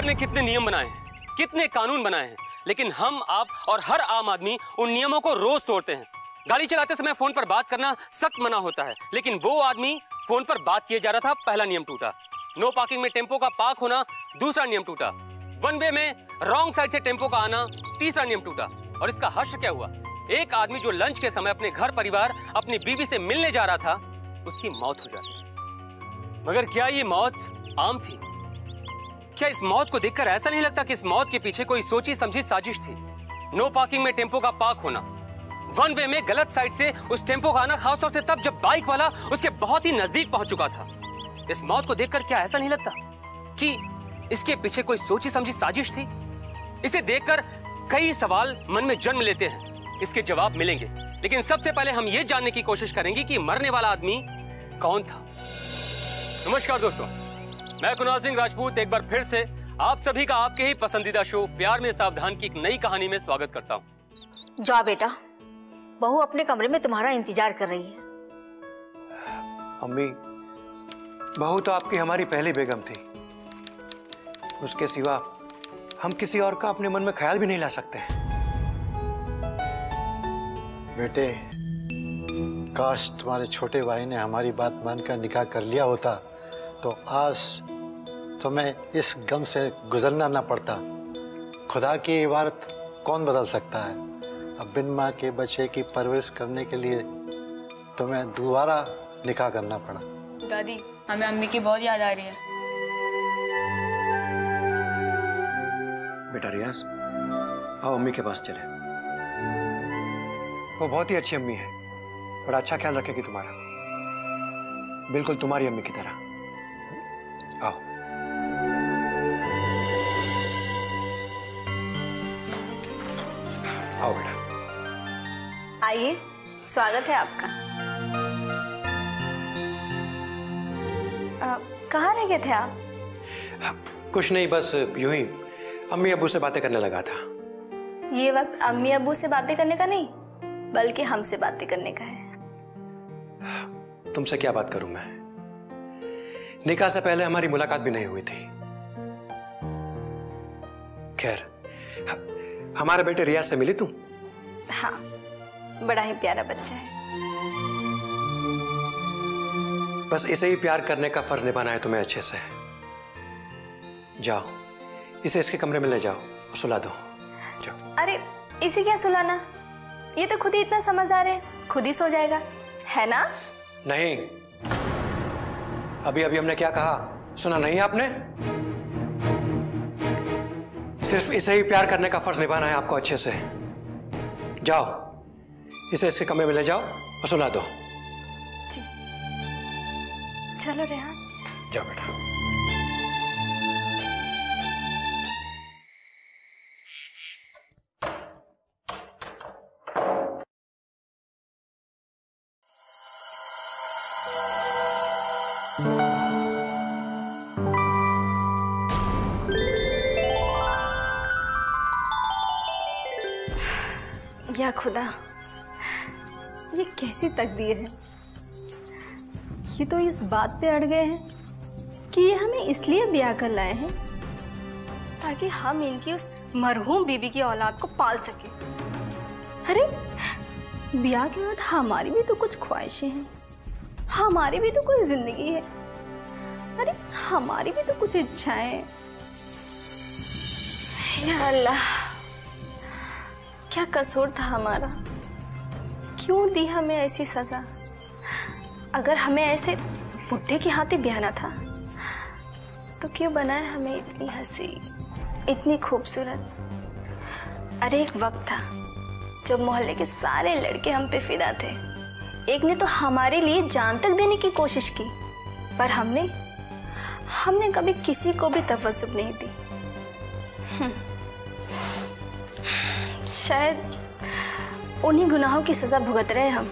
ईश्वर ने कितने नियम बनाए हैं, कितने कानून बनाए हैं, लेकिन हम, आप और हर आम आदमी उन नियमों को रोज तोड़ते हैं। गाड़ी चलाते समय फोन पर बात करना सख्त मना होता है, लेकिन वो आदमी फोन पर बात किए जा रहा था, पहला नियम टूटा। नो पार्किंग में टेम्पो का पार्क होना, दूसरा नियम टूटा। वन वे में रॉन्ग साइड से टेम्पो का आना, तीसरा नियम टूटा। और इसका हश्र क्या हुआ? एक आदमी जो लंच के समय अपने घर परिवार, अपनी बीवी से मिलने जा रहा था, उसकी मौत हो जाती। मगर क्या ये मौत आम थी? क्या इस मौत को देखकर ऐसा नहीं लगता कि इस मौत के पीछे कोई सोची समझी साजिश थी? नो पार्किंग में टेम्पो का पार्क होना, वन वे में गलत साइड से उस टेम्पो का आना, खासतौर से तब जब बाइक वाला उसके बहुत ही नजदीक पहुंच चुका था। इस मौत को देखकर क्या ऐसा नहीं लगता कि इसके पीछे कोई सोची समझी साजिश थी? इसे देखकर कई सवाल मन में जन्म लेते हैं, इसके जवाब मिलेंगे, लेकिन सबसे पहले हम ये जानने की कोशिश करेंगे कि मरने वाला आदमी कौन था। नमस्कार दोस्तों, मैं कुणाल सिंह राजपूत एक बार फिर से आप सभी का आपके ही पसंदीदा शो प्यार में सावधान की एक नई कहानी में स्वागत करता हूँ। जाओ बेटा, बहू अपने कमरे में तुम्हारा इंतजार कर रही है। अम्मी, बहू तो आपकी हमारी पहली बेगम थी। उसके सिवा हम किसी और का अपने मन में ख्याल भी नहीं ला सकते। बेटे, काश तुम्हारे छोटे भाई ने हमारी बात मानकर निकाह कर लिया होता तो आज तुम्हें इस गम से गुजरना ना पड़ता। खुदा की इबारत कौन बदल सकता है? अब बिन माँ के बच्चे की परवरिश करने के लिए तुम्हें दोबारा निकाह करना पड़ा। दादी, हमें अम्मी की बहुत याद आ रही है। बेटा रियाज, आओ अम्मी के पास चले। वो बहुत ही अच्छी अम्मी है, बड़ा अच्छा ख्याल रखेगी तुम्हारा, बिल्कुल तुम्हारी अम्मी की तरह। आओ। आओ बेटा। आइए, स्वागत है आपका। कहाँ रह गए थे आप? कुछ नहीं, बस यूं ही अम्मी अब्बू से बातें करने लगा था। ये वक्त अम्मी अब्बू से बातें करने का नहीं, बल्कि हमसे बातें करने का है। तुमसे क्या बात करूं मैं? निकाह से पहले हमारी मुलाकात भी नहीं हुई थी। खैर, हमारे बेटे रियाज से मिली तुम? हाँ, बड़ा ही प्यारा बच्चा है। बस इसे ही प्यार करने का फर्ज निभाना है तुम्हें अच्छे से। जाओ, इसे इसके कमरे में ले जाओ और सुला दो। जाओ। अरे, इसे क्या सुलाना? ये तो खुद ही इतना समझदार है, खुद ही सो जाएगा, है ना? नहीं, अभी अभी हमने क्या कहा सुना नहीं आपने? सिर्फ इसे ही प्यार करने का फर्ज निभाना है आपको अच्छे से। जाओ, इसे इसके कमरे में ले जाओ और सुला दो। जी, चलो रेहान। जाओ बेटा। या खुदा, ये कैसी तकदीर है। ये तो इस बात पे अड़ गए हैं कि ये हमें इसलिए ब्याह कर लाए हैं ताकि हम इनकी उस मरहूम बीबी की औलाद को पाल सके। अरे, ब्याह के बाद हमारी भी तो कुछ ख्वाहिशें हैं, हमारी भी तो कोई जिंदगी है, अरे हमारी भी तो कुछ इच्छाएं हैं। या अल्लाह, क्या कसूर था हमारा? क्यों दी हमें ऐसी सजा? अगर हमें ऐसे बुढ़े के हाथ ही ब्याहना था तो क्यों बनाया हमें इतनी हंसी, इतनी खूबसूरत? अरे एक वक्त था जब मोहल्ले के सारे लड़के हम पे फिदा थे। एक ने तो हमारे लिए जान तक देने की कोशिश की, पर हमने कभी किसी को भी तवज्जुह नहीं दी। शायद उन्हीं गुनाहों की सजा भुगत रहे हम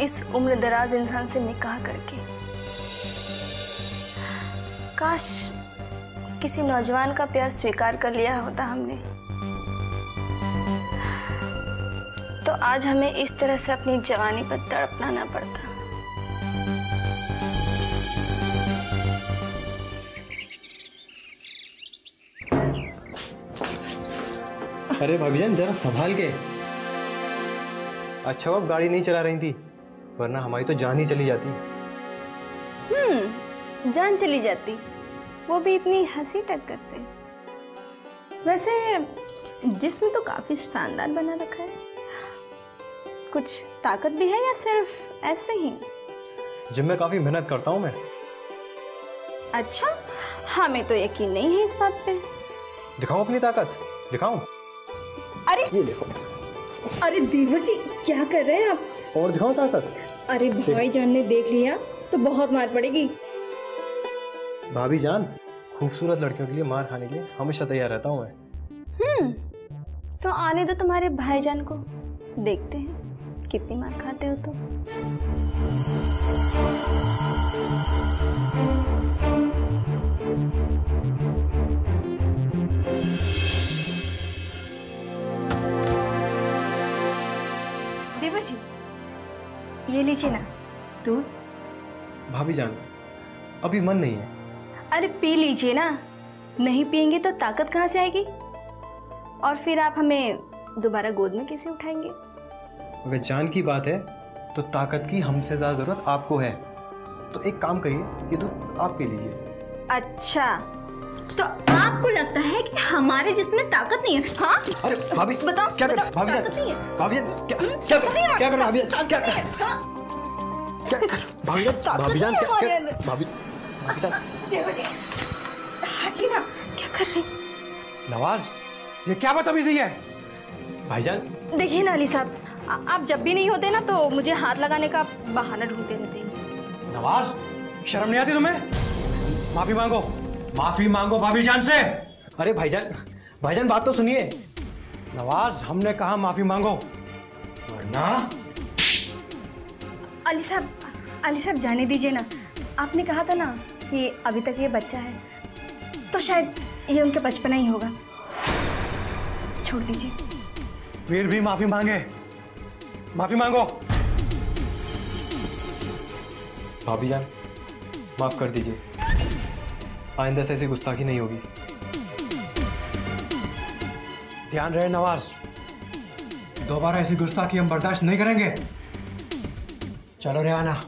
इस उम्र दराज इंसान से निकाह करके। काश किसी नौजवान का प्यार स्वीकार कर लिया होता हमने, तो आज हमें इस तरह से अपनी जवानी पर तड़पना ना पड़ता। अरे भाभी जान जरा संभाल के। अच्छा वो अब गाड़ी नहीं चला रही थी, वरना हमारी तो जान ही चली जाती। जान चली जाती, वो भी इतनी हंसी टक्कर से। वैसे जिस्म तो काफी शानदार बना रखा है। कुछ ताकत भी है या सिर्फ ऐसे ही? जिम में काफी मेहनत करता हूँ मैं। अच्छा, हमें तो यकीन नहीं है इस बात पे। दिखाऊं अपनी ताकत? दिखाऊं? अरे ये देखो। अरे देवर जी क्या कर रहे हैं आप? और दिखाऊं ताकत? अरे भाईजान ने देख लिया तो बहुत मार पड़ेगी। भाभी जान, खूबसूरत लड़कियों के लिए मार खाने के लिए हमेशा तैयार रहता हूँ मैं। तो आने दो तुम्हारे भाईजान को, देखते हैं कितनी मार खाते हो तुम। देवर जी ये लीजिए ना दूध। भाभी जान अभी मन नहीं है। अरे पी लीजिए ना, नहीं पियेंगे तो ताकत कहाँ से आएगी? और फिर आप हमें दोबारा गोद में कैसे उठाएंगे? अगर जान की बात है तो ताकत की हमसे ज्यादा जरूरत आपको है। तो एक काम करिए, ये दूध आप पी लीजिए। अच्छा, तो आपको लगता है कि हमारे जिसमें ताकत नहीं है? हाँ? अरे भाभी बताओ, क्या कर बताओ, भाभी जान, ताकत नहीं है। भाभी जान क्या कर भाभी जान, क्या कर भाभी जान, भाभी जान क्या भाभी जान। देवर जी हटिए ना, क्या कर रहे? नवाज, ये क्या बदतमीजी है? भाईजान देखिए ना अली साहब, आप जब भी नहीं होते ना तो मुझे हाथ लगाने का बहाना ढूंढते रहते हैं। नवाज, शर्म नहीं आती तुम्हें? माफी मांगो, माफी मांगो भाभी जान से। अरे भाईजान बात तो सुनिए। नवाज, हमने कहा माफी मांगो, वरना अली साहब जाने दीजिए ना। आपने कहा था ना कि अभी तक ये बच्चा है, तो शायद ये उनके बचपना ही होगा। छोड़ दीजिए। फिर भी माफी मांगे, माफी मांगो। भाभी जान माफ कर दीजिए, आइंदा से ऐसी गुस्ताखी नहीं होगी। ध्यान रहे नवाज, दोबारा ऐसी गुस्ताखी हम बर्दाश्त नहीं करेंगे। चलो रेहाना।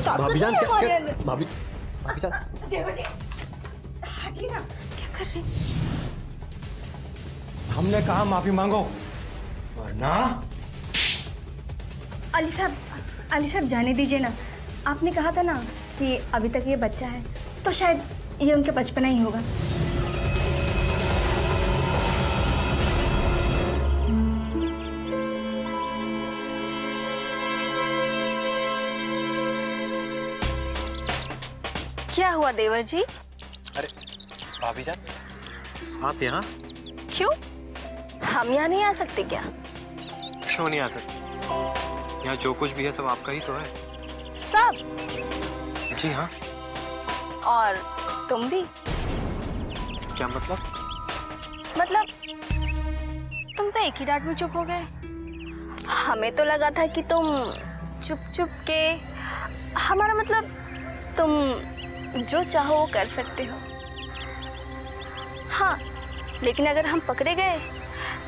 भाभी जान क्या भाभी जान। देवर जी हटिए ना, क्या कर रहे? हमने कहा माफी मांगो, वरना अली साहब जाने दीजिए ना। आपने कहा था ना कि अभी तक ये बच्चा है, तो शायद ये उनके बचपना ही होगा। क्या हुआ देवर जी? अरे भाभी जान आप यहाँ? क्यों, हम यहाँ नहीं आ सकते क्या? क्यों नहीं आ सकते? यहाँ जो कुछ भी है सब आपका ही तो है। सब? जी हाँ। और तुम भी? क्या मतलब? मतलब तुम तो एक ही डांट में चुप हो गए। हमें तो लगा था कि तुम चुप चुप के, हमारा मतलब तुम जो चाहो वो कर सकते हो। हाँ, लेकिन अगर हम पकड़े गए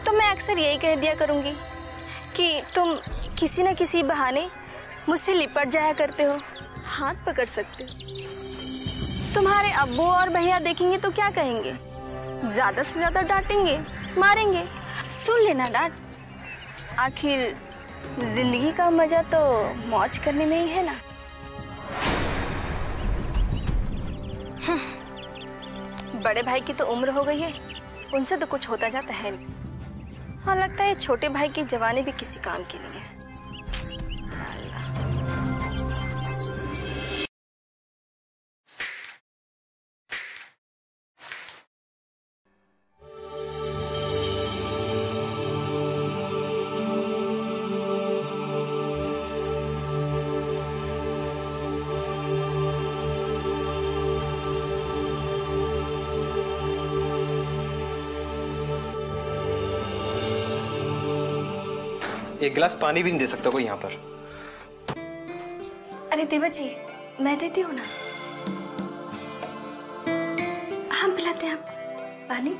तो मैं अक्सर यही कह दिया करूँगी कि तुम किसी न किसी बहाने मुझसे लिपट जाया करते हो, हाथ पकड़ सकते हो। तुम्हारे अब्बू और भैया देखेंगे तो क्या कहेंगे? ज़्यादा से ज़्यादा डांटेंगे, मारेंगे। सुन लेना डांट, आखिर जिंदगी का मजा तो मौज करने में ही है ना। बड़े भाई की तो उम्र हो गई है, उनसे तो कुछ होता जाता है नहीं। हाँ, लगता है छोटे भाई की जवानी भी किसी काम की नहीं है। एक गिलास पानी भी नहीं दे सकता कोई यहाँ पर। अरे देवा जी, मैं देती हूँ ना, हम पिलाते हैं आपको पानी।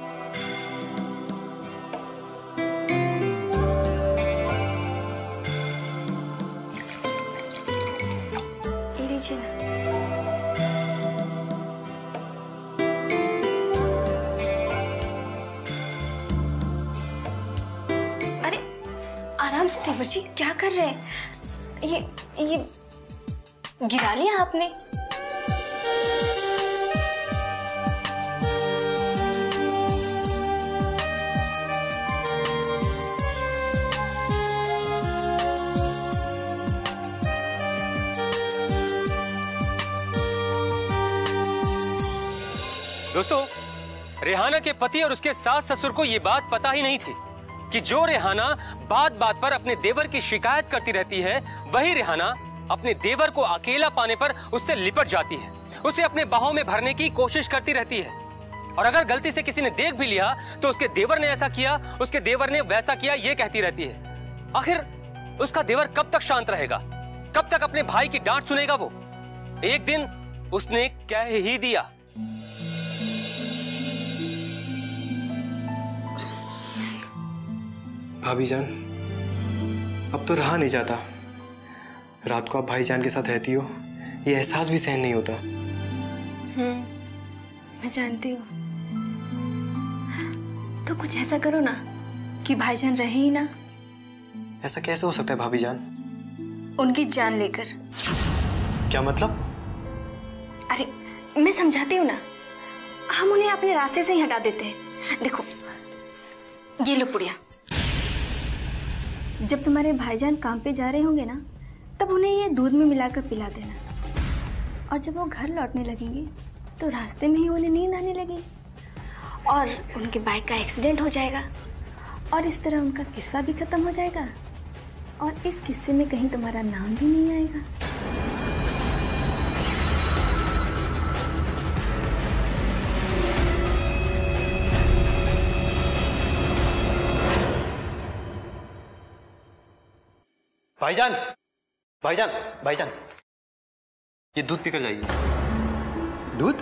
ये लीजिए ना। अरे आराम से देवर जी, क्या कर रहे हैं? ये गिरा लिया आपने। दोस्तों, रेहाना के पति और उसके सास ससुर को यह बात पता ही नहीं थी कि जो रेहाना बात बात पर अपने देवर की शिकायत करती रहती है, वही रेहाना अपने देवर को अकेला पाने पर उससे लिपट जाती है, उसे अपने बाहों में भरने की कोशिश करती रहती है। और अगर गलती से किसी ने देख भी लिया तो उसके देवर ने ऐसा किया, उसके देवर ने वैसा किया, ये कहती रहती है। आखिर उसका देवर कब तक शांत रहेगा? कब तक अपने भाई की डांट सुनेगा वो? एक दिन उसने कह ही दिया। भाभी जान, अब तो रहा नहीं जाता। रात को आप भाईजान के साथ रहती हो, ये एहसास भी सहन नहीं होता। मैं जानती हूँ। तो कुछ ऐसा करो ना कि भाईजान रहे ही ना। ऐसा कैसे हो सकता है भाभी जान? उनकी जान लेकर। क्या मतलब? अरे मैं समझाती हूँ ना, हम उन्हें अपने रास्ते से ही हटा देते हैं। देखो, ये लो पुड़िया। जब तुम्हारे भाईजान काम पे जा रहे होंगे ना, तब उन्हें ये दूध में मिलाकर पिला देना। और जब वो घर लौटने लगेंगे तो रास्ते में ही उन्हें नींद आने लगेगी और उनके बाइक का एक्सीडेंट हो जाएगा और इस तरह उनका किस्सा भी खत्म हो जाएगा और इस किस्से में कहीं तुम्हारा नाम भी नहीं आएगा। भाईजान, भाईजान, भाईजान, ये दूध पीकर जाइए। दूध?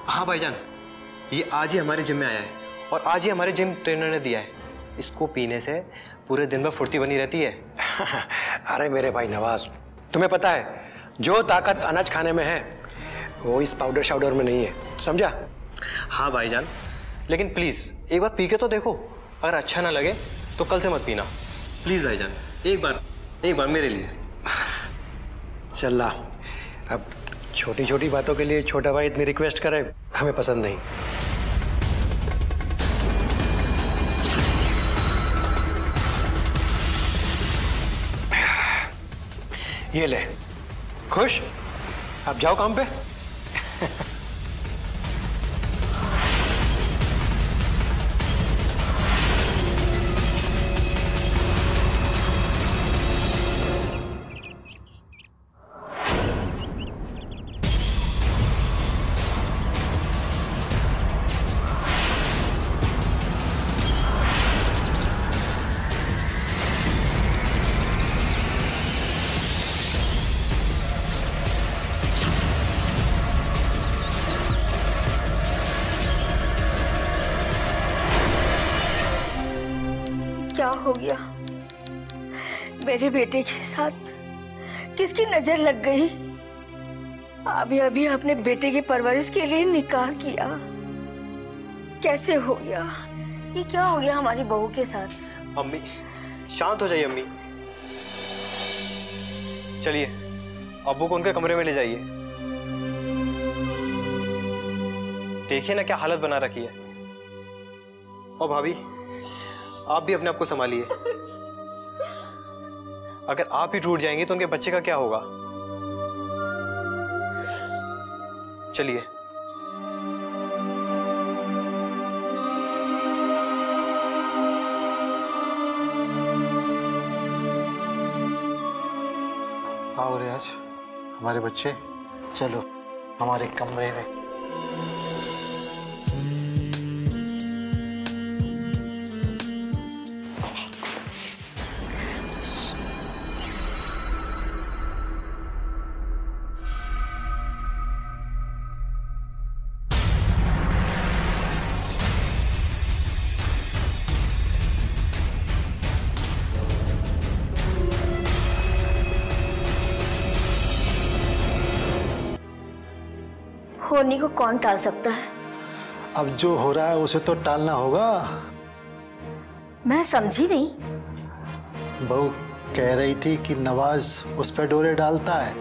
हाँ भाईजान, ये आज ही हमारे जिम में आया है और आज ही हमारे जिम ट्रेनर ने दिया है। इसको पीने से पूरे दिन में फुर्ती बनी रहती है। अरे मेरे भाई नवाज, तुम्हें पता है जो ताकत अनाज खाने में है वो इस पाउडर शाउडर में नहीं है, समझा? हाँ भाईजान, लेकिन प्लीज एक बार पी के तो देखो। अगर अच्छा ना लगे तो कल से मत पीना, प्लीज भाईजान। एक बार मेरे लिए। चल ला, अब छोटी छोटी बातों के लिए छोटा भाई इतनी रिक्वेस्ट करे, हमें पसंद नहीं। ये ले, खुश? अब जाओ काम पे। क्या हो गया? मेरे बेटे के साथ किसकी नजर लग गई? अभी अभी अपने बेटे की परवरिश के लिए निकाह किया, कैसे हो गया? ये क्या हो गया हमारी बहू के साथ? अम्मी शांत हो जाइए। अम्मी चलिए, अब्बू को उनके कमरे में ले जाइए। देखिए ना क्या हालत बना रखी है। और भाभी, आप भी अपने आप को संभालिए। अगर आप ही टूट जाएंगे तो उनके बच्चे का क्या होगा? चलिए। आओ रियाज, हमारे बच्चे, चलो हमारे कमरे में। होने को कौन टाल सकता है? अब जो हो रहा है उसे तो टालना होगा। मैं समझी नहीं। बहू कह रही थी कि नवाज उस पर डोरे डालता है।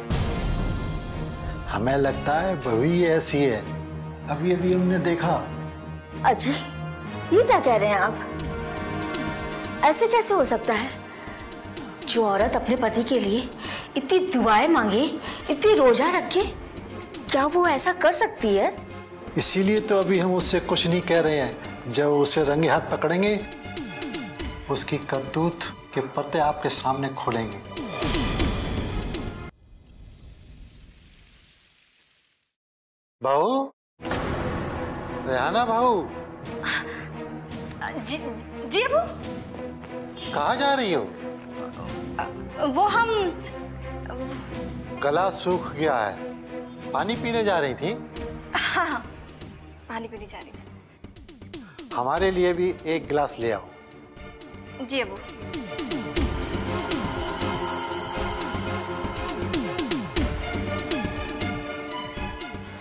हमें लगता है बहू ही ऐसी है। अभी अभी हमने देखा। अजय, ये क्या कह रहे हैं आप? ऐसे कैसे हो सकता है? जो औरत अपने पति के लिए इतनी दुआएं मांगे, इतनी रोजा रखे, क्या वो ऐसा कर सकती है? इसीलिए तो अभी हम उससे कुछ नहीं कह रहे हैं। जब उसे रंगे हाथ पकड़ेंगे, उसकी करतूत के पत्ते आपके सामने खोलेंगे। बहू, रेहाना बहू, जी अबू। कहाँ जा रही हो? वो हम गला सूख गया है, पानी पीने जा रही थी? हाँ, पानी पीने जा रही थी। हमारे लिए भी एक गिलास ले आओ। जी अबू।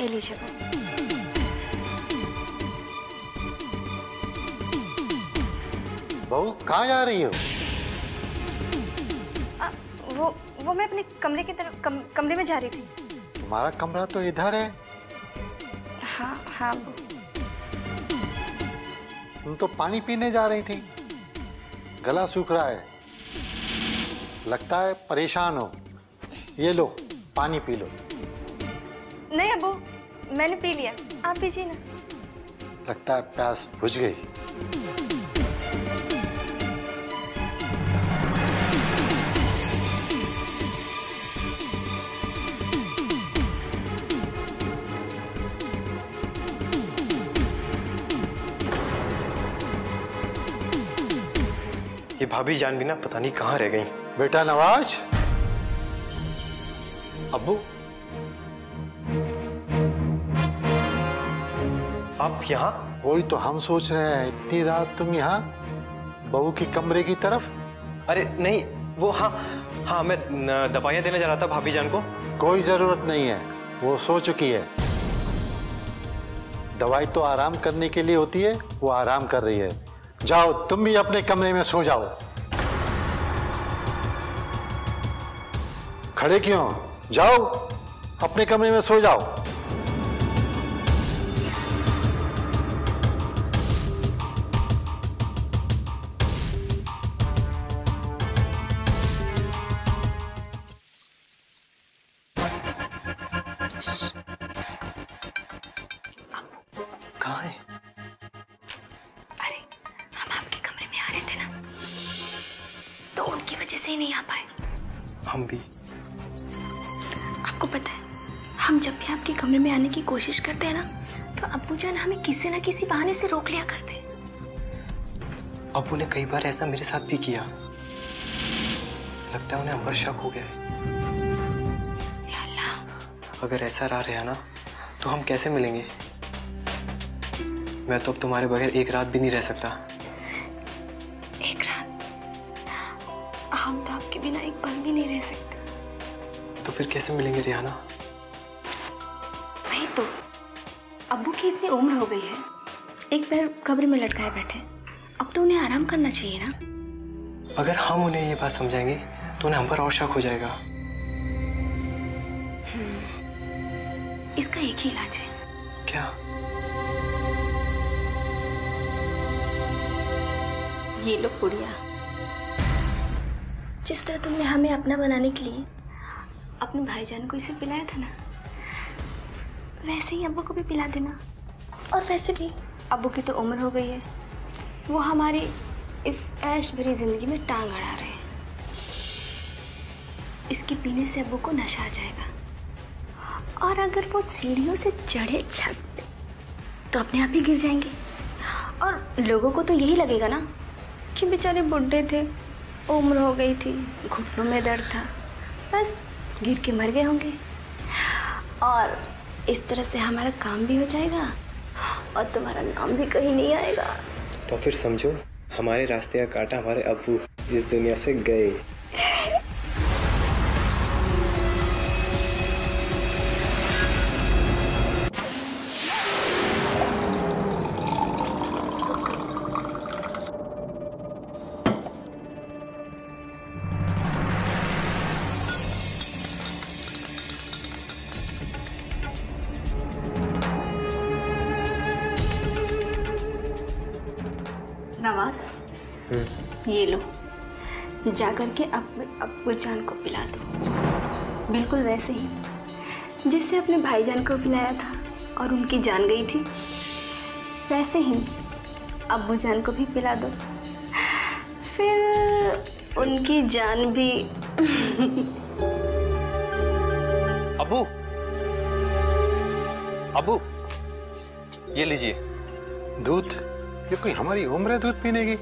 ए लीजिए अबू। बहू, कहाँ जा रही हो? वो मैं अपने कमरे की तरफ कमरे में जा रही थी। तुम्हारा कमरा तो इधर है। हाँ हाँ अबू। तुम तो पानी पीने जा रही थी। गला सूख रहा है, लगता है परेशान हो। ये लो, पानी पी लो। नहीं अबू, मैंने पी लिया, आप पीजिए ना। लगता है प्यास बुझ गई। ये भाभी जान भी ना पता नहीं कहाँ रह गई। बेटा नवाज। अब्बू, आप यहाँ? वही तो हम सोच रहे हैं, इतनी रात तुम यहाँ बहू की कमरे की तरफ। अरे नहीं, वो हाँ मैं दवाइयाँ देने जा रहा था भाभी जान को। कोई जरूरत नहीं है, वो सो चुकी है। दवाई तो आराम करने के लिए होती है, वो आराम कर रही है। जाओ तुम भी अपने कमरे में सो जाओ। खड़े क्यों? जाओ अपने कमरे में सो जाओ। कहाँ है? अरे हम आपके कमरे में आ रहे थे ना, तो उनकी वजह से ही नहीं आ पाए। हम भी। आपको पता है, हम जब भी आपके कमरे में आने की कोशिश करते हैं ना, तो अब्बू जान हमें किसी ना किसी बहाने से रोक लिया करते हैं। अब्बू ने कई बार ऐसा मेरे साथ भी किया। लगता है उन्हें हम पर शक हो गया है। या अल्लाह। अगर ऐसा रहा रहा ना, तो हम कैसे मिलेंगे? मैं तो अब तुम्हारे बगैर एक रात भी नहीं रह सकता। एक रात? हम तो आपके बिना एक पल भी नहीं रह सकते। तो फिर कैसे मिलेंगे रिहाना? वही तो, अब्बू की इतनी उम्र हो गई है, एक पैर कब्र में लटकाए बैठे। अब तो उन्हें आराम करना चाहिए ना। अगर हम उन्हें ये बात समझाएंगे तो उन्हें हम पर और शक हो जाएगा। इसका एक ही इलाज है। क्या? ये लो पुड़िया। जिस तरह तुमने हमें अपना बनाने के लिए अपने भाईजान को इसे पिलाया था ना, वैसे ही अब्बू को भी पिला देना। और वैसे भी अब्बू की तो उम्र हो गई है, वो हमारी इस ऐश भरी जिंदगी में टांग अड़ा रहे हैं। इसके पीने से अब्बू को नशा आ जाएगा, और अगर वो सीढ़ियों से चढ़े छत पे तो अपने आप ही गिर जाएंगे। और लोगों को तो यही लगेगा ना कि बेचारे बुढ़े थे, उम्र हो गई थी, घुटनों में दर्द था, बस गिर के मर गए होंगे। और इस तरह से हमारा काम भी हो जाएगा और तुम्हारा नाम भी कहीं नहीं आएगा। तो फिर समझो, हमारे रास्ते का कांटा हमारे अब्बू इस दुनिया से गए। नवाज, ये लो, जाकर के अब्बू जान को पिला दो, बिल्कुल वैसे ही जैसे अपने भाईजान को पिलाया था और उनकी जान गई थी, वैसे ही अब्बू जान को भी पिला दो, फिर उनकी जान भी। अब्बू, अब्बू, ये लीजिए दूध। ये कोई हमारी उम्र है दूध पीने की?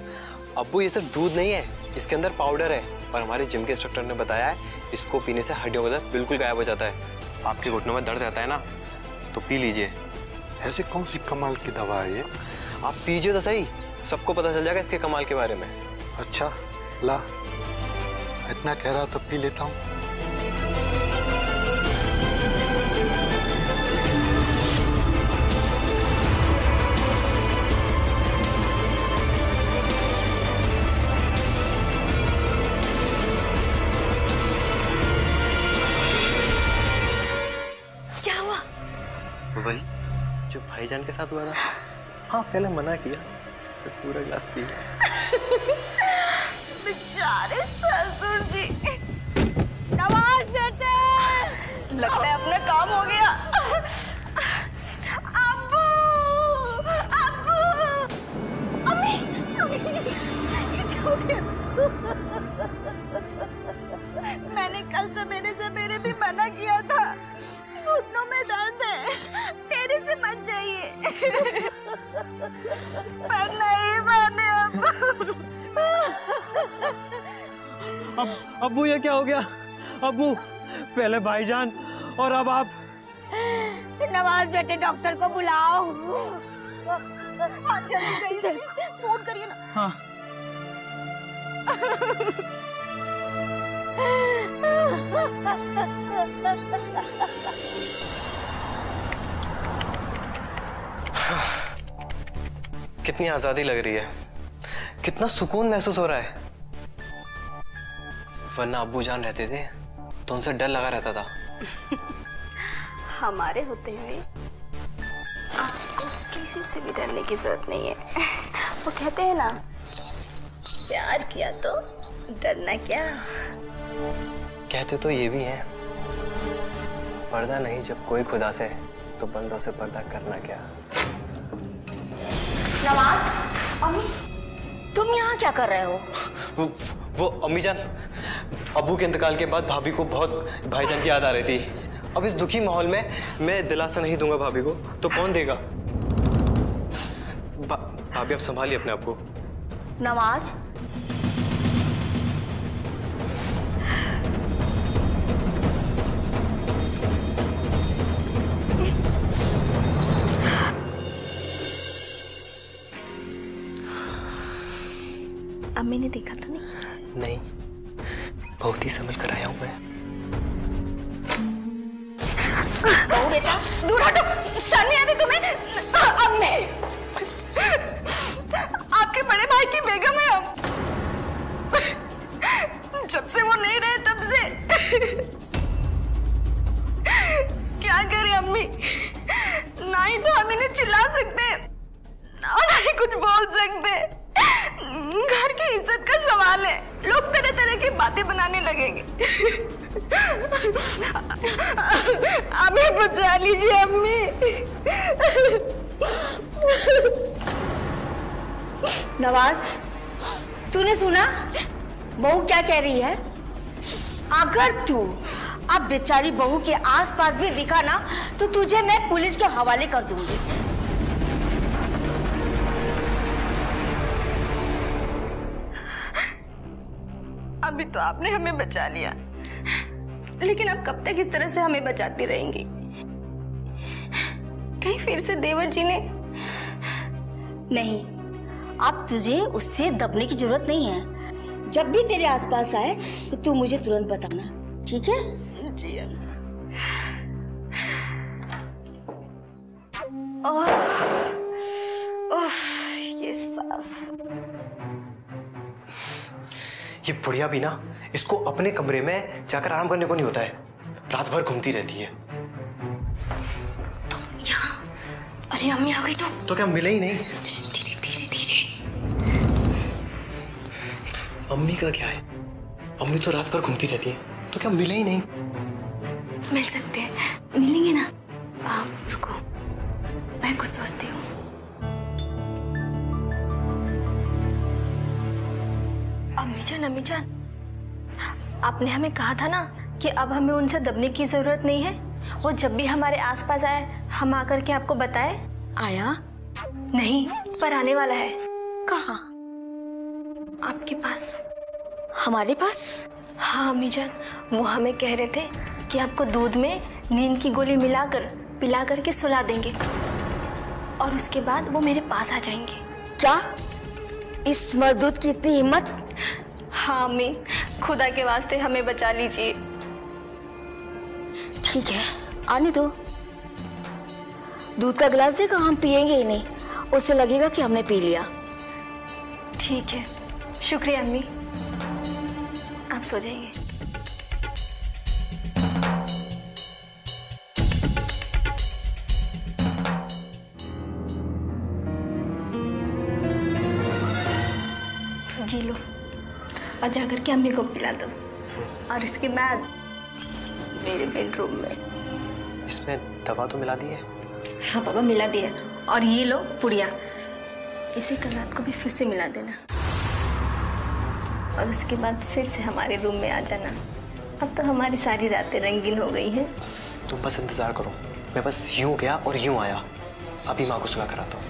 अब्बू, ये सिर्फ दूध नहीं है, इसके अंदर पाउडर है और हमारे जिम के इंस्ट्रक्टर ने बताया है इसको पीने से हड्डियों का दर्द बिल्कुल गायब हो जाता है। आपके घुटनों में दर्द रहता है ना, तो पी लीजिए। ऐसी कौन सी कमाल की दवा है ये? आप पीजिए तो सही, सबको पता चल जाएगा इसके कमाल के बारे में। अच्छा ला, इतना कह रहा तो पी लेता हूँ। वही जो भाईजान के साथ हुआ था। हाँ, पहले मना किया, फिर पूरा गिलास पी। बेचारे ससुर जी। नवाज बेटे, लगता है अपना काम हो गया। अब्बू, अब्बू, अम्मी, ये क्या हो गया? मैंने कल सवेरे भी मना किया था, घुटनों में दर्द है, तेरे से मत जाइए। पर नहीं माने अब्बू, ये क्या हो गया? अब्बू, पहले भाईजान और अब आप। नवाज बेटे, डॉक्टर को बुलाओ। फोन करिए ना। हाँ। कितनी आजादी लग रही है, कितना सुकून महसूस हो रहा है। वरना अब्बू जान रहते थे तो उनसे डर लगा रहता था। हमारे होते हुए आपको किसी से भी डरने की जरूरत नहीं है। वो कहते हैं ना, प्यार किया तो डरना क्या। कहते तो ये भी है, पर्दा नहीं जब कोई खुदा से, तो बंदों से पर्दा करना क्या। नवाज, अम्मी, तुम यहाँ क्या कर रहे हो? वो अम्मी जान, अब्बू के इंतकाल के बाद भाभी को बहुत भाईजान की याद आ रही थी। अब इस दुखी माहौल में मैं दिलासा नहीं दूंगा भाभी को तो कौन देगा। भाभी आप संभालिए अपने आप को। नवाज, अम्मी ने देखा तो नहीं? नहीं, बहुत ही समझ कर आया हूं मैं। बेटा दूर हटो, शर्म नहीं आती तुम्हें? अम्मी, आपके बड़े भाई की बेगम है हम। जब से वो नहीं रहे तब से क्या करे अम्मी, ना ही तो हम इन्हें चिल्ला सकते और ना ही कुछ बोल सकते। घर की इज्जत का सवाल है, लोग तरह तरह की बातें बनाने लगेंगे। हमें बचा लीजिए अम्मी। नवाज, तूने सुना बहू क्या कह रही है? अगर तू अब बेचारी बहू के आसपास भी दिखा ना तो तुझे मैं पुलिस के हवाले कर दूंगी। अभी तो आपने हमें बचा लिया, लेकिन अब कब तक इस तरह से हमें बचाती रहेंगी? कहीं फिर से देवर जी ने? नहीं, अब तुझे उससे दबने की जरूरत नहीं है। जब भी तेरे आसपास आए तो तू मुझे तुरंत बताना, ठीक है? जी। ये सास, ये बुढ़िया भी ना, इसको अपने कमरे में जाकर आराम करने को नहीं होता है, रात भर घूमती रहती है। यहाँ? अरे अम्मी आ गई तो क्या मिले ही नहीं? धीरे धीरे धीरे। अम्मी का क्या है? अम्मी तो रात भर घूमती रहती है, तो क्या मिले ही नहीं? मिल सकते हैं, मिलेंगे ना। आप रुको, मैं कुछ सोचती हूँ। अम्मी जान, आपने हमें कहा था ना कि अब हमें उनसे दबने की जरूरत नहीं है। वो जब भी हमारे आसपास आए हम आकर के आपको बताए। आया नहीं, पर आने वाला है। कहाँ? आपके पास। हमारे पास? हाँ अम्मी जान, वो हमें कह रहे थे कि आपको दूध में नींद की गोली मिलाकर पिला करके सुला देंगे और उसके बाद वो मेरे पास आ जाएंगे। क्या? इस मर्दूत की इतनी हिम्मत? हाँ अम्मी, खुदा के वास्ते हमें बचा लीजिए। ठीक है, आने दो। दूध का गिलास देगा, हम पिएंगे ही नहीं, उससे लगेगा कि हमने पी लिया। ठीक है, शुक्रिया अम्मी, आप सो जाइए। जी लो और जाकर के अम्मी को पिला दो और इसके बाद मेरे बेडरूम में। इसमें दवा तो मिला दी है? हाँ पापा, मिला दिया। और ये लो पुड़िया, इसे कल रात को भी फिर से मिला देना और उसके बाद फिर से हमारे रूम में आ जाना। अब तो हमारी सारी रातें रंगीन हो गई हैं। तुम बस इंतजार करो, मैं बस यूं गया और यूं आया। अभी माँ को सुला कराता हूँ।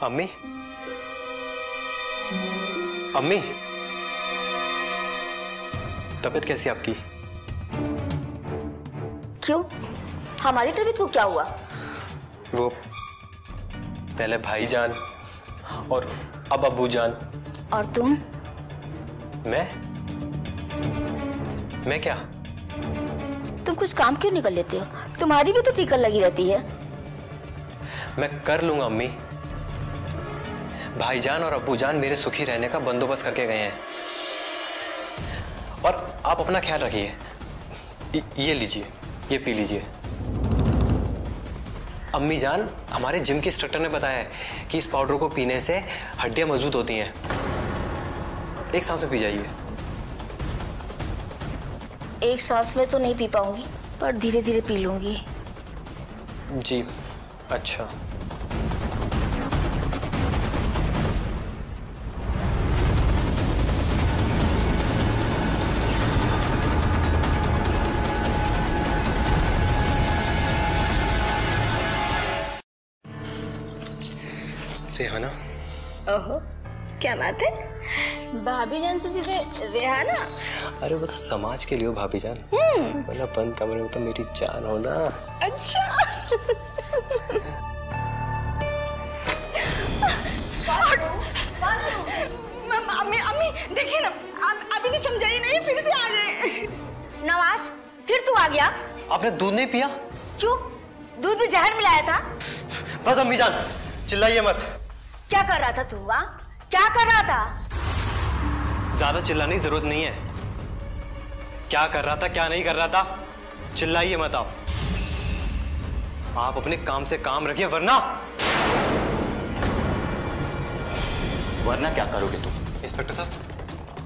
अम्मी, अम्मी, तबीयत कैसी है आपकी? क्यों? हमारी तबीयत को क्या हुआ? वो पहले भाईजान और अब अब्बूजान। और तुम? मैं क्या? तुम कुछ काम क्यों नहीं कर लेते हो? तुम्हारी भी तो फिक्र लगी रहती है। मैं कर लूंगा अम्मी। भाईजान और अब्बूजान मेरे सुखी रहने का बंदोबस्त करके गए हैं और आप अपना ख्याल रखिए। ये लीजिए, ये पी लीजिए। अम्मी जान, हमारे जिम के इंस्ट्रक्टर ने बताया है कि इस पाउडर को पीने से हड्डियां मजबूत होती हैं। एक सांस में पी जाइए। एक सांस में तो नहीं पी पाऊंगी, पर धीरे धीरे पी लूंगी। जी अच्छा। रेहाना। ओहो, क्या बात है? भाभी जान से सीधे रेहाना? अरे वो तो समाज के लिए हो भाभी जान, वरना बंद कमरे में तो मेरी जान हो ना। अच्छा। अम्मी देखिए ना, आप अभी नहीं समझाई, नहीं फिर से आ गए। नवाज, फिर तू आ गया? आपने दूध नहीं पिया? क्यों? दूध में जहर मिलाया था? बस अम्मी जान, चिल्लाइए मत। क्या कर रहा था तू? वहाँ क्या कर रहा था? ज्यादा चिल्लाने की जरूरत नहीं है। क्या कर रहा था, क्या नहीं कर रहा था, चिल्लाइए मत आप। आप अपने काम से काम रखिए, वरना क्या करोगे तुम? इंस्पेक्टर साहब,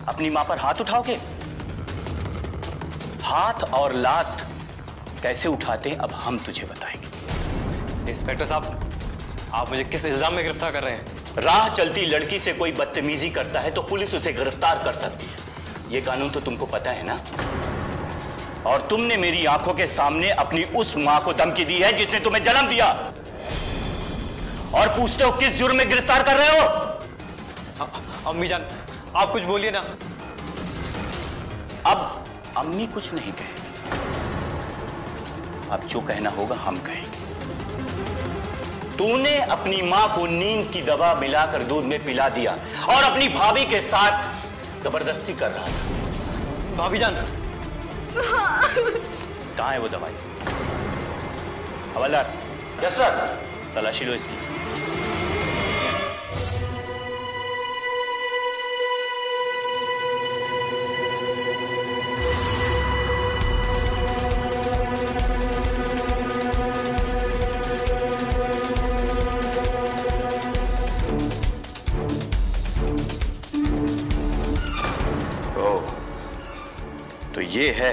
अपनी मां पर हाथ उठाओगे? हाथ और लात कैसे उठाते हैं अब हम तुझे बताएंगे। इंस्पेक्टर साहब, आप मुझे किस इल्जाम में गिरफ्तार कर रहे हैं? राह चलती लड़की से कोई बदतमीजी करता है तो पुलिस उसे गिरफ्तार कर सकती है। ये कानून तो तुमको पता है ना? और तुमने मेरी आंखों के सामने अपनी उस मां को धमकी दी है जिसने तुम्हें जन्म दिया, और पूछते हो किस जुर्म में गिरफ्तार कर रहे हो? अम्मी जान, आप कुछ बोलिए ना। अब अम्मी कुछ नहीं कहेगी, अब जो कहना होगा हम कहेंगे। तूने अपनी मां को नींद की दवा मिलाकर दूध में पिला दिया और अपनी भाभी के साथ जबरदस्ती कर रहा था। भाभी जान, कहां है वो दवाई? हवलदार। Yes sir. तलाशी लो इसकी। ये है,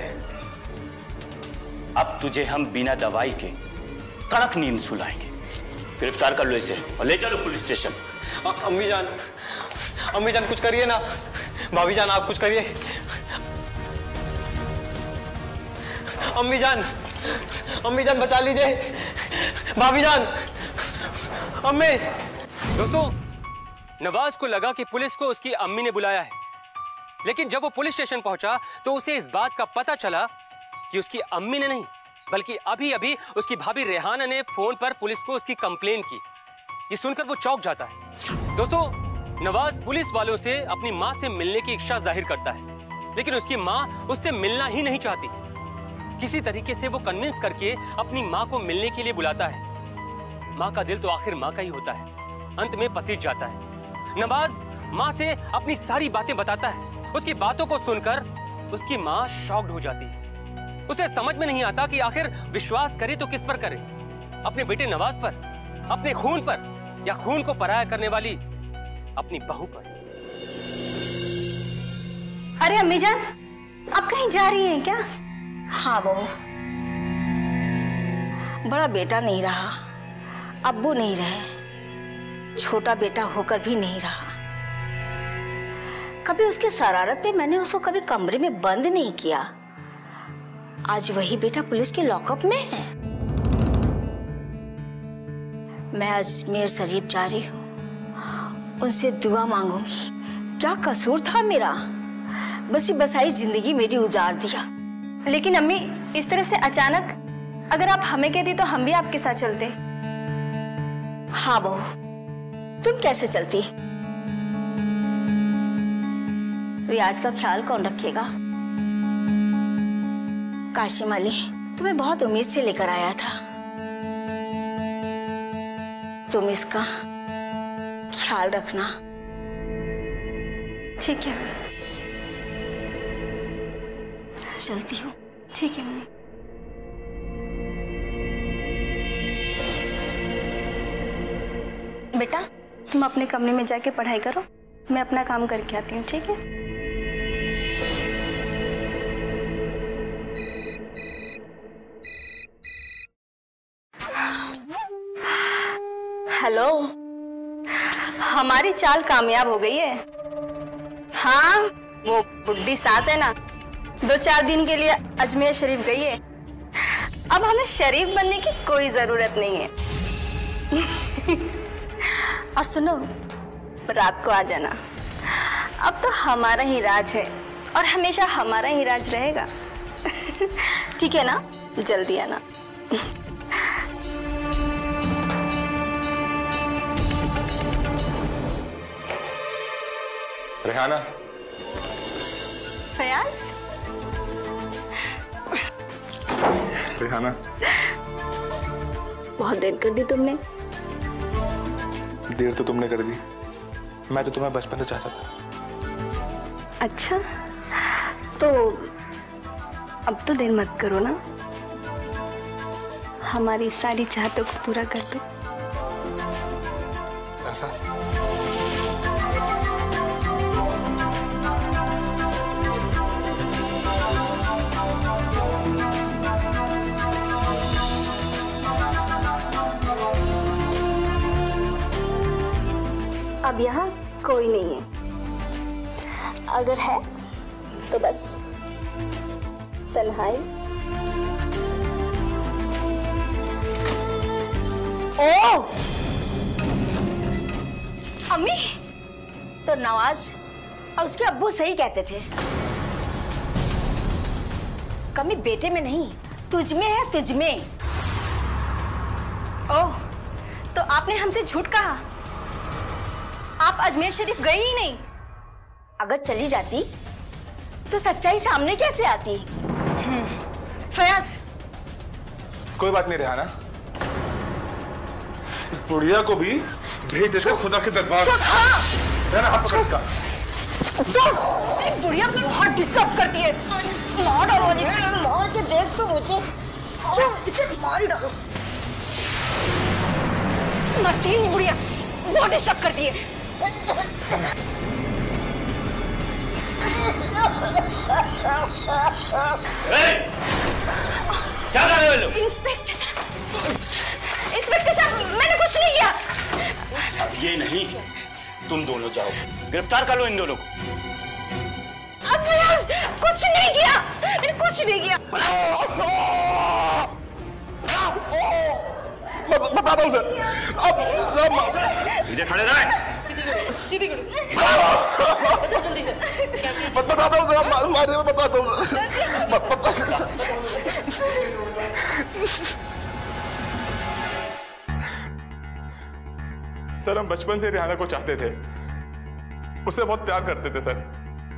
अब तुझे हम बिना दवाई के कड़क नींद सुलाएंगे। गिरफ्तार कर लो इसे और ले चलो पुलिस स्टेशन। अम्मी जान कुछ करिए ना। भाभी जान आप कुछ करिए। अम्मी जान बचा लीजिए। भाभी जान, अम्मी। दोस्तों, नवाज को लगा कि पुलिस को उसकी अम्मी ने बुलाया है, लेकिन जब वो पुलिस स्टेशन पहुंचा तो उसे इस बात का पता चला कि उसकी अम्मी ने नहीं, बल्कि अभी अभी उसकी भाभी रेहाना ने फोन पर पुलिस को उसकी कंप्लेन की। ये सुनकर वो चौंक जाता है। दोस्तों, नवाज पुलिस वालों से अपनी माँ से मिलने की इच्छा जाहिर करता है, लेकिन उसकी माँ उससे मिलना ही नहीं चाहती। किसी तरीके से वो कन्विंस करके अपनी माँ को मिलने के लिए बुलाता है। माँ का दिल तो आखिर माँ का ही होता है, अंत में पसीज जाता है। नवाज माँ से अपनी सारी बातें बताता है। उसकी बातों को सुनकर उसकी माँ शॉक्ड हो जाती है। उसे समझ में नहीं आता कि आखिर विश्वास करे तो किस पर करे, अपने बेटे नवाज पर, अपने खून पर, या खून को पराया करने वाली अपनी बहू पर। अरे अम्मी जान, आप कहीं जा रही हैं क्या? हाँ बहू, बड़ा बेटा नहीं रहा, अब्बू नहीं रहे, छोटा बेटा होकर भी नहीं रहा। कभी उसके शरारत पे मैंने उसको कभी कमरे में बंद नहीं किया। आज वही बेटा पुलिस के लॉकअप में है। मैं अजमेर शरीफ जा रही हूँ, उनसे दुआ मांगूंगी। क्या कसूर था मेरा? बसी बसाई जिंदगी मेरी उजाड़ दिया। लेकिन अम्मी, इस तरह से अचानक अगर आप हमें कहती तो हम भी आपके साथ चलते। हाँ बहू, तुम कैसे चलती? रियाज का ख्याल कौन रखेगा? काशिम अली तुम्हें बहुत उम्मीद से लेकर आया था, तुम इसका ख्याल रखना। ठीक है, चलती हूँ। ठीक है मम्मी। बेटा, तुम अपने कमरे में जाके पढ़ाई करो, मैं अपना काम करके आती हूँ, ठीक है? हेलो, हमारी चाल कामयाब हो गई है। हाँ, वो बुड्ढी सास है ना, 2-4 दिन के लिए अजमेर शरीफ गई है। अब हमें शरीफ बनने की कोई जरूरत नहीं है। और सुनो, रात को आ जाना। अब तो हमारा ही राज है और हमेशा हमारा ही राज रहेगा। ठीक है ना? जल्दी आना। रेहाना। फयाज। रेहाना, बहुत देर कर दी तुमने। देर तो तुमने कर दी, मैं तो तुम्हें बचपन से चाहता था। अच्छा, तो अब तो देर मत करो ना, हमारी सारी चाहतों को पूरा कर दो। ऐसा? अब यहाँ कोई नहीं है, अगर है तो बस तन्हाई। ओ अम्मी, तो नवाज और उसके अब्बू सही कहते थे, कमी बेटे में नहीं तुझ में है, तुझ में। ओह, तो आपने हमसे झूठ कहा? आप अजमेर शरीफ गई ही नहीं। अगर चली जाती तो सच्चाई सामने कैसे आती? फयाज, कोई बात नहीं रेहाना, इस बुढ़िया को भी भेज देते खुदा के दरबार। हाँ। रेहाना, हाथ पकड़ इसका। बुढ़िया बहुत डिस्टर्ब करती है। मार डालो इसे, मार के देख तो मुझे। इसे मार ही डालो। मरती नहीं बुढ़िया, बहुत डिस्टर्ब करती है। क्या कर रहे हो लोग? इंस्पेक्टर साहब, मैंने कुछ नहीं किया। अब ये नहीं, तुम दोनों जाओ, गिरफ्तार कर लो इन दोनों को। अब कुछ नहीं किया, मैंने कुछ नहीं किया। बता दो सर। सीधे खड़े रहे। बता दो सर, मारे में बता दो। सर हम बचपन से रिहाना को चाहते थे, उससे बहुत प्यार करते थे सर,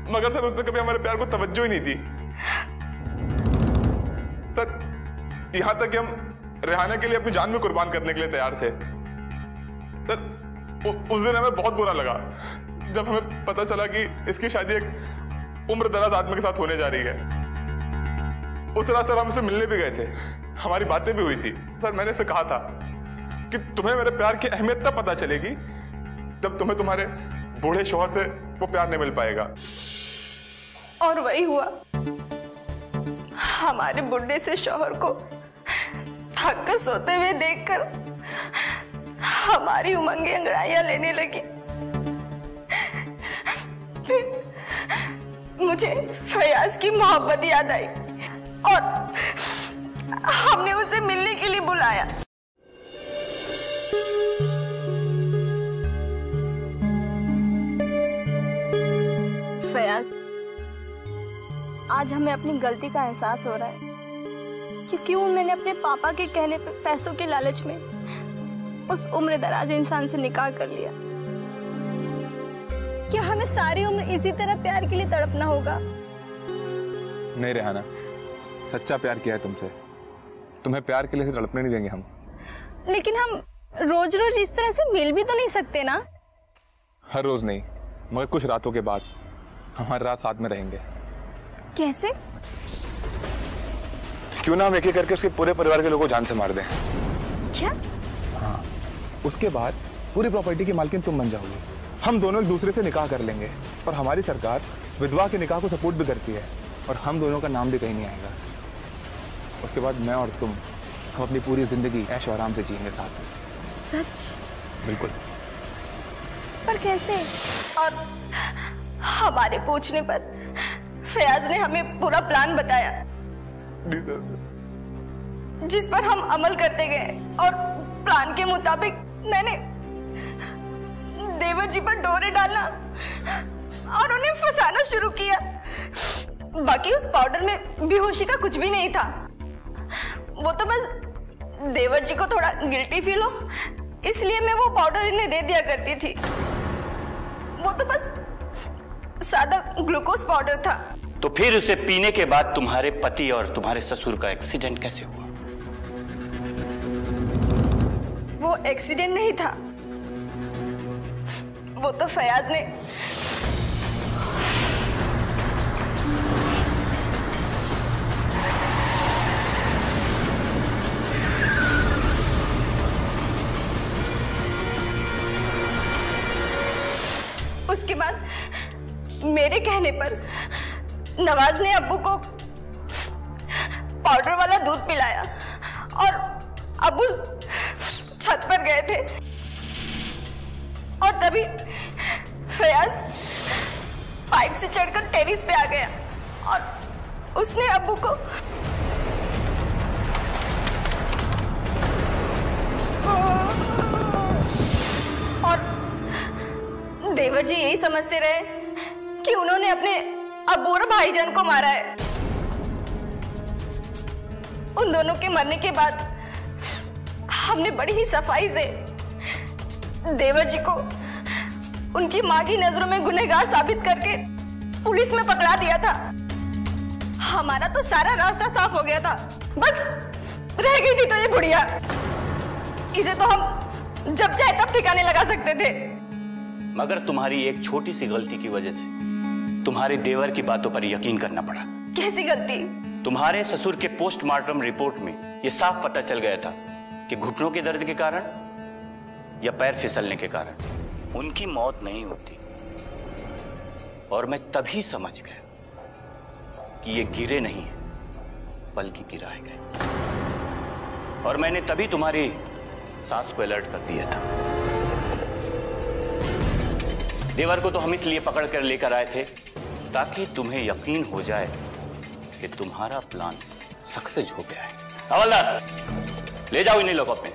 मगर सर उसने कभी हमारे प्यार को तवज्जो ही नहीं दी। सर यहां तक कि हम रिहाना के लिए अपनी जान भी कुर्बान करने के लिए तैयार थे। सर उस दिन हमें बहुत बुरा लगा जब हमें पता चला कि इसकी शादी एक उम्र दराज आदमी के साथ होने जा रही है। उस रात सर हम उससे मिलने भी गए थे, हमारी बातें भी हुई थी। सर मैंने इसे कहा था कि तुम्हें मेरे प्यार की अहमियत तब पता चलेगी जब तुम्हें तुम्हारे बूढ़े शौहर से वो प्यार नहीं मिल पाएगा। और वही हुआ। हमारे बुढ़े से शौहर को थक कर सोते हुए देखकर हमारी उमंगें अंगड़ाइयां लेने लगी। फिर मुझे फयाज की मोहब्बत याद आई और हमने उसे मिलने के लिए बुलाया। फयाज, आज हमें अपनी गलती का एहसास हो रहा है कि क्यों मैंने अपने पापा के कहने पे पैसों के लालच में उस उम्र दराज इंसान से निकाह कर लिया। क्या हमें सारी उम्र इसी तरह प्यार के लिए तड़पना होगा? नहीं रिहाना, सच्चा प्यार किया है तुमसे, तुम्हें प्यार के लिए तड़पने नहीं देंगे हम। लेकिन हम रोज रोज इस तरह से मिल भी तो नहीं सकते ना। हर रोज नहीं, मगर कुछ रातों के बाद हम हर रात साथ में रहेंगे। कैसे? क्यों ना हम एक एक करके उसके पूरे परिवार के लोगों को जान से मार दें। क्या? हाँ, उसके बाद पूरी प्रॉपर्टी की मालकिन तुम बन जाओगे। हम दोनों एक दूसरे से निकाह कर लेंगे और हमारी सरकार विधवा के निकाह को सपोर्ट भी करती है और हम दोनों का नाम भी कहीं नहीं आएगा। उसके बाद मैं और तुम हम अपनी पूरी जिंदगी ऐश और आराम से जिएंगे साथ में। सच? बिल्कुल। पर कैसे? और हमारे पूछने पर फयाज ने हमें पूरा प्लान बताया जिस पर हम अमल करते गए और प्लान के मुताबिक मैंने देवर जी पर डोरे डालना और उन्हें फंसाना शुरू किया। बाकी उस पाउडर में बेहोशी का कुछ भी नहीं था। वो तो बस देवर जी को थोड़ा गिल्टी फील हो इसलिए मैं वो पाउडर इन्हें दे दिया करती थी। वो तो बस सादा ग्लूकोज पाउडर था। तो फिर उसे पीने के बाद तुम्हारे पति और तुम्हारे ससुर का एक्सीडेंट कैसे हुआ? वो एक्सीडेंट नहीं था, वो तो फयाज ने उसके बाद मेरे कहने पर नवाज ने अब्बू को पाउडर वाला दूध पिलाया और अब्बू छत पर गए थे और तभी फयाज पाइप से चढ़कर टेरिस पे आ गया और उसने अब्बू को और देवर जी यही समझते रहे कि उन्होंने अपने अब्बू और भाईजान को मारा है। उन दोनों के मरने के बाद हमने बड़ी ही सफाई से देवर जी को उनकी मां की नजरों में गुनहगार साबित करके पुलिस में पकड़ा दिया था। हमारा तो सारा रास्ता साफ हो गया था, बस रह गई थी तो ये बुढ़िया। इसे तो हम जब चाहे तब ठिकाने लगा सकते थे। मगर तुम्हारी एक छोटी सी गलती की वजह से तुम्हारे देवर की बातों पर यकीन करना पड़ा। कैसी गलती? तुम्हारे ससुर के पोस्टमार्टम रिपोर्ट में यह साफ पता चल गया था कि घुटनों के दर्द के कारण या पैर फिसलने के कारण उनकी मौत नहीं होती। और मैं तभी समझ गया कि ये गिरे नहीं बल्कि गिराए गए। और मैंने तभी तुम्हारी सास को अलर्ट कर दिया था। देवर को तो हम इसलिए पकड़ कर लेकर आए थे ताकि तुम्हें यकीन हो जाए कि तुम्हारा प्लान सक्सेस हो गया है। हवलदार, ले जाओ इन्हीं लोगों पे।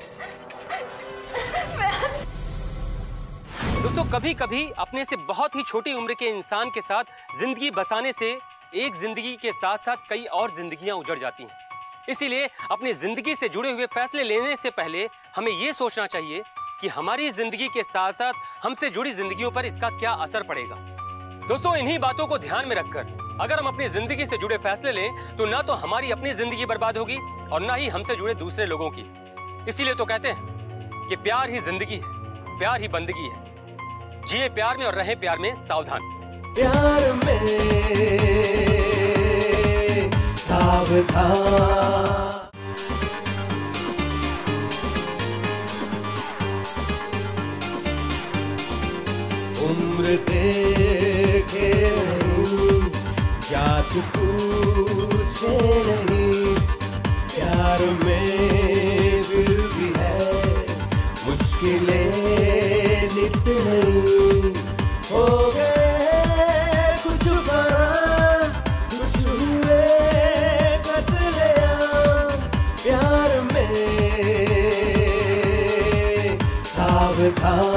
दोस्तों, कभी कभी अपने से बहुत ही छोटी उम्र के इंसान के साथ जिंदगी बसाने से एक जिंदगी के साथ साथ कई और जिंदगियां उजड़ जाती हैं। इसीलिए अपनी जिंदगी से जुड़े हुए फैसले लेने से पहले हमें यह सोचना चाहिए कि हमारी जिंदगी के साथ साथ हमसे जुड़ी जिंदगियों पर इसका क्या असर पड़ेगा। दोस्तों, इन्हीं बातों को ध्यान में रखकर अगर हम अपनी जिंदगी से जुड़े फैसले लें तो ना तो हमारी अपनी जिंदगी बर्बाद होगी और ना ही हमसे जुड़े दूसरे लोगों की। इसीलिए तो कहते हैं कि प्यार ही जिंदगी है, प्यार ही बंदगी है। जिए प्यार में और रहे प्यार में सावधान। प्यार में सावधान। उम्र देखे नहीं, जात पूछे नहीं, प्यार में दिल भी है, मुश्किलें नित नहीं। हो गए कुछ बड़ा, कुछ हुए कत्लेआम, प्यार में सावधान।